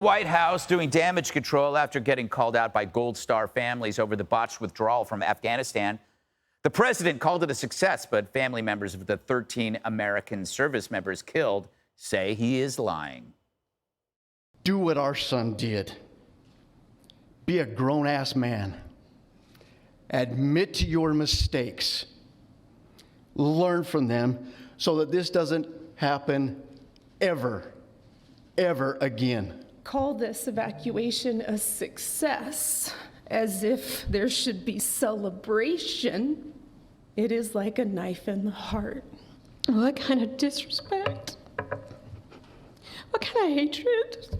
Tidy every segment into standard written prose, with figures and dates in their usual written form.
White House doing damage control after getting called out by Gold Star families over the botched withdrawal from Afghanistan. The president called it a success, but family members of the 13 American service members killed say he is lying. Do what our son did. Be a grown-ass man. Admit to your mistakes. Learn from them so that this doesn't happen ever again. Call this evacuation a success, as if there should be celebration. It is like a knife in the heart. What kind of disrespect? What kind of hatred?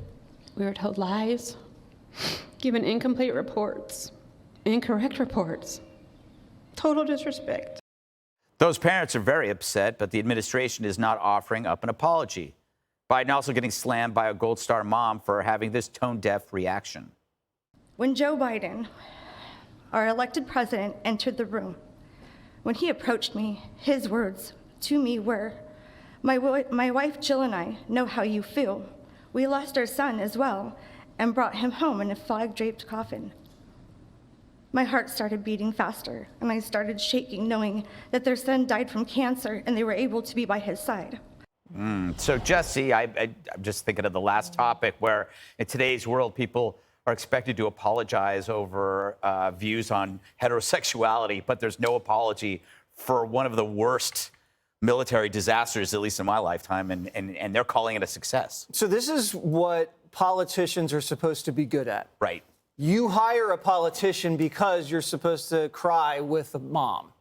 We were told lies, given incomplete reports, incorrect reports. Total disrespect. Those parents are very upset, but the administration is not offering up an apology. Biden also getting slammed by a Gold Star mom for having this tone-deaf reaction. When Joe Biden, our elected president, entered the room, when he approached me, his words to me were, my wife Jill and I know how you feel. We lost our son as well and brought him home in a flag-draped coffin. My heart started beating faster, and I started shaking, knowing that their son died from cancer and they were able to be by his side. So, Jesse, I'm just thinking of the last topic where in today's world, people are expected to apologize over views on heterosexuality, but there's no apology for one of the worst military disasters, at least in my lifetime, and they're calling it a success. So this is what politicians are supposed to be good at. Right. You hire a politician because you're supposed to cry with a mom.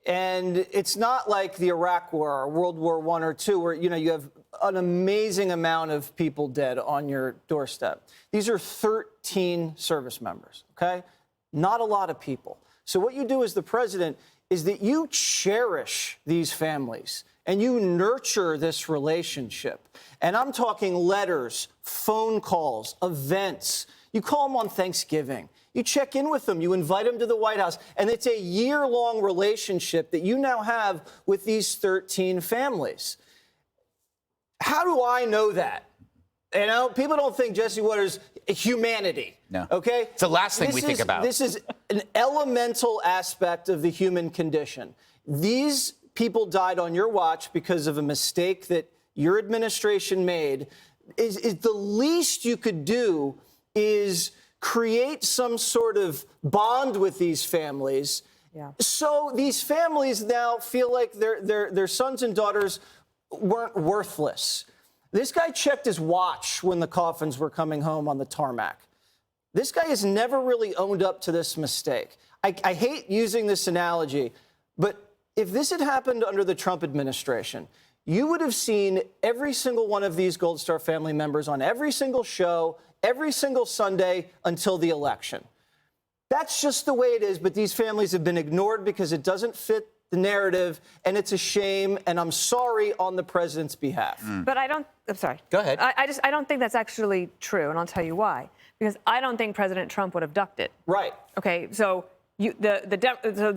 And it's not like the Iraq War or World War I or II where, you have an amazing amount of people dead on your doorstep. These are 13 service members, okay? Not a lot of people. So what you do as the president is that you cherish these families and you nurture this relationship. And I'm talking letters, phone calls, events. You call them on Thanksgiving. You check in with them. You invite them to the White House. And it's a year-long relationship that you now have with these 13 families. How do I know that? People don't think Jesse Watters humanity. No. Okay? It's the last thing we think about. This is an elemental aspect of the human condition. These people died on your watch because of a mistake that your administration made. Is the least you could do is create some sort of bond with these families. Yeah. So these families now feel like their sons and daughters weren't worthless. This guy checked his watch when the coffins were coming home on the tarmac. This guy has never really owned up to this mistake. I hate using this analogy, but if this had happened under the Trump administration, you would have seen every single one of these Gold Star family members on every single show, every single Sunday until the election. That's just the way it is, but these families have been ignored because it doesn't fit the narrative, and it's a shame, and I'm sorry on the president's behalf. But I'm sorry. Go ahead. I don't think that's actually true, and I'll tell you why. Because I don't think President Trump would have ducked it. Right. Okay, so the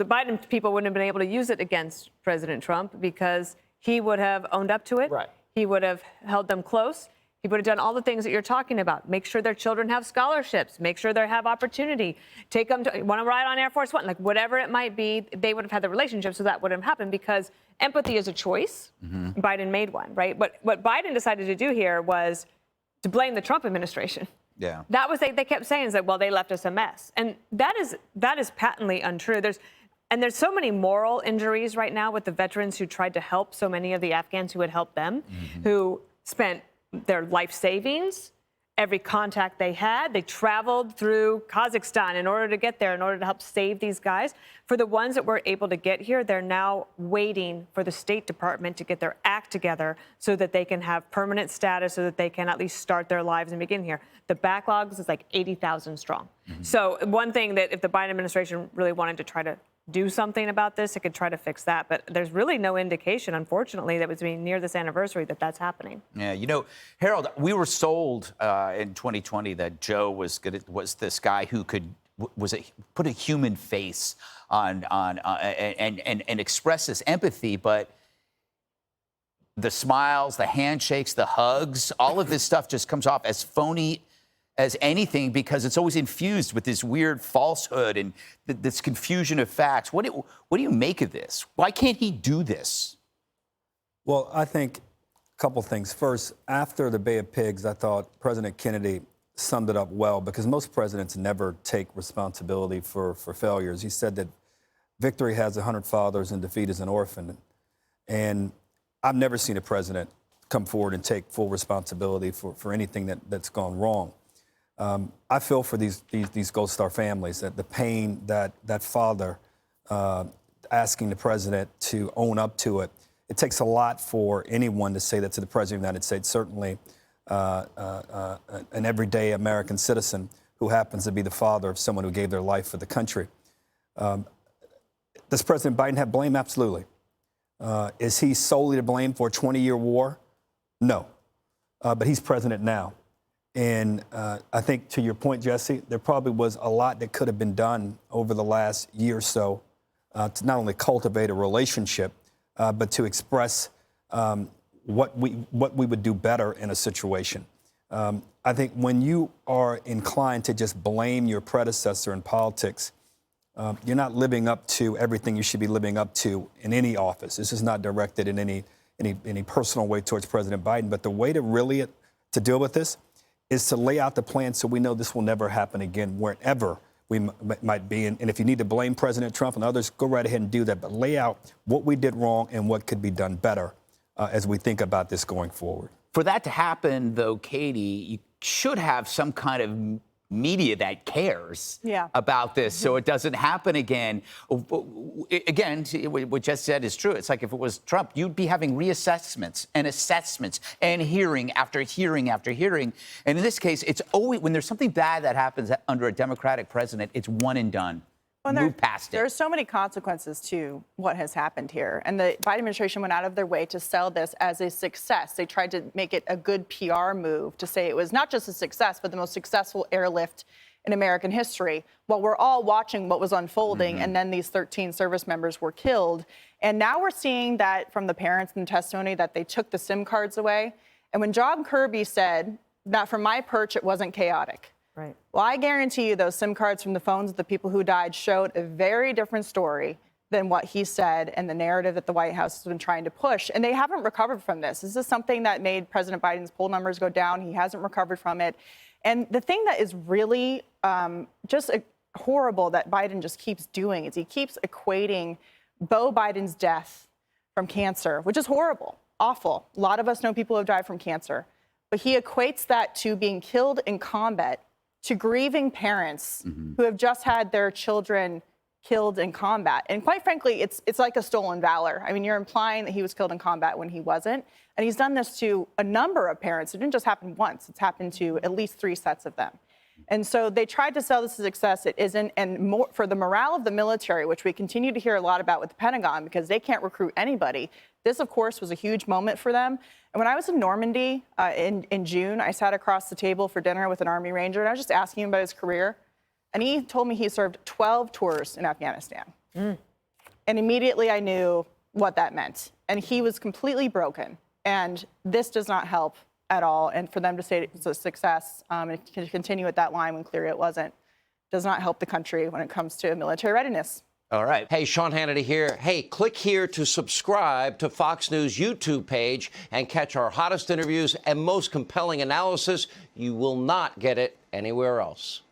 Biden people wouldn't have been able to use it against President Trump because he would have owned up to it. Right. He would have held them close. He would have done all the things that you're talking about. Make sure their children have scholarships. Make sure they have opportunity. Take them to want to ride on Air Force One, like whatever it might be. They would have had the relationship, so that wouldn't have happened because empathy is a choice. Mm-hmm. Biden made one, right? But what Biden decided to do here was to blame the Trump administration. Yeah. That was they kept saying is that, well, they left us a mess, and that is patently untrue. There's so many moral injuries right now with the veterans who tried to help so many of the Afghans who had helped them, who spent their life savings, every contact they had. They traveled through Kazakhstan in order to get there, in order to help save these guys. For the ones that were able to get here, they're now waiting for the State Department to get their act together so that they can have permanent status, so that they can at least start their lives and begin here. The backlogs is like 80,000 strong. So one thing that if the Biden administration really wanted to try to do something about this, it could try to fix that. But there's really no indication, unfortunately, that was being near this anniversary that that's happening. Yeah, Harold, we were sold in 2020 that Joe was this guy who could put a human face on and express this empathy, but the smiles, the handshakes, the hugs, all of this stuff just comes off as phony as anything because it's always infused with this weird falsehood and this confusion of facts. What do you make of this? Why can't he do this? Well, I think a couple things. First, after the Bay of Pigs, I thought President Kennedy summed it up well because most presidents never take responsibility for failures. He said that victory has 100 fathers and defeat is an orphan. And I've never seen a president come forward and take full responsibility for anything that's gone wrong. I feel for these Gold Star families, that the pain that father asking the president to own up to it. It takes a lot for anyone to say that to the president of the United States, certainly an everyday American citizen who happens to be the father of someone who gave their life for the country. Does President Biden have blame? Absolutely. Is he solely to blame for a 20-year war? No. But he's president now. And I think to your point, Jesse, there probably was a lot that could have been done over the last year or so to not only cultivate a relationship, but to express what we would do better in a situation. I think when you are inclined to just blame your predecessor in politics, you're not living up to everything you should be living up to in any office. This is not directed in any personal way towards President Biden. But the way to really to deal with this is to lay out the plan so we know this will never happen again wherever we might be. And if you need to blame President Trump and others, go right ahead and do that. But lay out what we did wrong and what could be done better as we think about this going forward. For that to happen, though, Katie, you should have some kind of media that cares about this so it doesn't happen again. Again, what Jess said is true. It's like if it was Trump, you'd be having reassessments and assessments and hearing after hearing after hearing. And in this case, it's always when there's something bad that happens under a Democratic president, it's one and done. Move past it. There's so many consequences to what has happened here. And the Biden administration went out of their way to sell this as a success. They tried to make it a good PR move to say it was not just a success, but the most successful airlift in American history. While we're all watching what was unfolding, and then these 13 service members were killed. And now we're seeing that from the parents in the testimony that they took the SIM cards away. And when John Kirby said that from my perch, it wasn't chaotic. Right. Well, I guarantee you those SIM cards from the phones of the people who died showed a very different story than what he said and the narrative that the White House has been trying to push. And they haven't recovered from this. This is something that made President Biden's poll numbers go down. He hasn't recovered from it. And the thing that is really just horrible that Biden just keeps doing is he keeps equating Beau Biden's death from cancer, which is horrible, awful. A lot of us know people who have died from cancer. But he equates that to being killed in combat, to grieving parents who have just had their children killed in combat. And quite frankly, it's like a stolen valor. I mean, you're implying that he was killed in combat when he wasn't. And he's done this to a number of parents. It didn't just happen once. It's happened to at least 3 sets of them. And so they tried to sell this as success. It isn't. And more, for the morale of the military, which we continue to hear a lot about with the Pentagon because they can't recruit anybody, this, of course, was a huge moment for them. And when I was in Normandy in June, I sat across the table for dinner with an Army Ranger, and I was just asking him about his career. And he told me he served 12 tours in Afghanistan. And immediately I knew what that meant. And he was completely broken. And this does not help at all. And for them to say it was a success and to continue at that line when clearly it wasn't, does not help the country when it comes to military readiness. All right. Hey, Sean Hannity here. Hey, click here to subscribe to Fox News YouTube page and catch our hottest interviews and most compelling analysis. You will not get it anywhere else.